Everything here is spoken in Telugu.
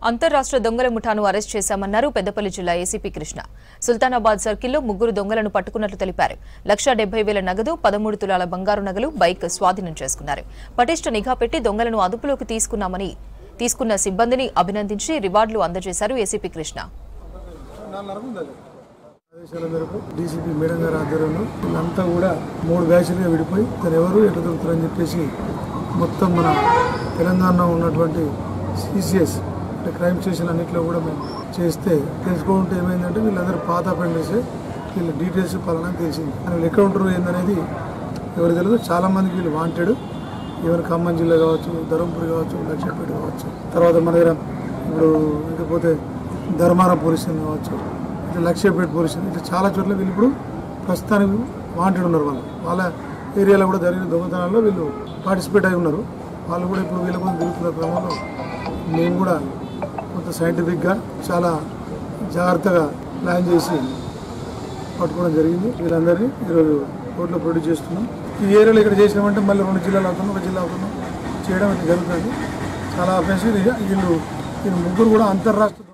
అంతర్రాష్ట్ర దొంగల ముఠాను అరెస్ట్ చేశామన్నారు పెద్దపల్లి జిల్లా ఏసీపీ కృష్ణ. సుల్తానాబాద్ సర్కిల్లో 3 దొంగలను పట్టుకున్నట్లు తెలిపారు. 1,70,000 నగదు, 13 తులాల బంగారు నగలు, బైక్ స్వాధీనం చేసుకున్నారు. పటిష్ట నిఘా పెట్టి దొంగలను అదుపులోకి తీసుకున్న సిబ్బందిని అభినందించి రివార్డులు అందజేశారు ఏసీపీ కృష్ణ. డీసీపీ మేడం గారి ఆధ్వర్యంలో వీళ్ళంతా కూడా 3 బ్యాచ్లుగా విడిపోయి తను ఎవరు ఎట్లా దొరుకుతారని చెప్పేసి మొత్తం మన తెలంగాణలో ఉన్నటువంటి సిసిఎస్ అంటే క్రైమ్ స్టేషన్ అన్నింటిలో కూడా మేము చేస్తే తెలుసుకుంటే ఏమైందంటే వీళ్ళందరూ పాత అపెండెస్ వీళ్ళ డీటెయిల్స్ పలానా తెలిసింది. వీళ్ళు ఎక్కడ ఉంటారు ఏందనేది ఎవరు తెలియదు. చాలామందికి వీళ్ళు వాంటెడ్, ఈవెన్ ఖమ్మం జిల్లా కావచ్చు, ధర్మపురి కావచ్చు, లక్ష్మీపేట కావచ్చు, తర్వాత మన దగ్గర ఇప్పుడు ఇకపోతే ధర్మారం పోలీస్ స్టేషన్ కావచ్చు, ఇట్లా లక్ష్మీపేట పోలీస్ స్టేషన్, ఇట్లా చాలా చోట్ల వీళ్ళు ఇప్పుడు ప్రస్తుతానికి వాంటెడ్ ఉన్నారు. వాళ్ళ ఏరియాలో కూడా జరిగిన దొంగతనాల్లో వీళ్ళు పార్టిసిపేట్ అయి ఉన్నారు. వాళ్ళు కూడా ఇప్పుడు వీళ్ళ కోసం తిరుగుతున్న క్రమంలో మేము కూడా కొంత సైంటిఫిక్గా చాలా జాగ్రత్తగా ప్లాన్ చేసి పట్టుకోవడం జరిగింది. వీళ్ళందరినీ ఈరోజు కోర్టులో ప్రొడ్యూస్ చేస్తున్నాం. ఈ ఏరియాలో ఇక్కడ చేసినామంటే మళ్ళీ 2 జిల్లాలు అవుతున్నాం, 1 జిల్లా అవుతున్నాం చేయడం జరుగుతుంది. చాలా అఫెన్సివ్. వీళ్ళు 3 కూడా అంతర్రాష్ట్ర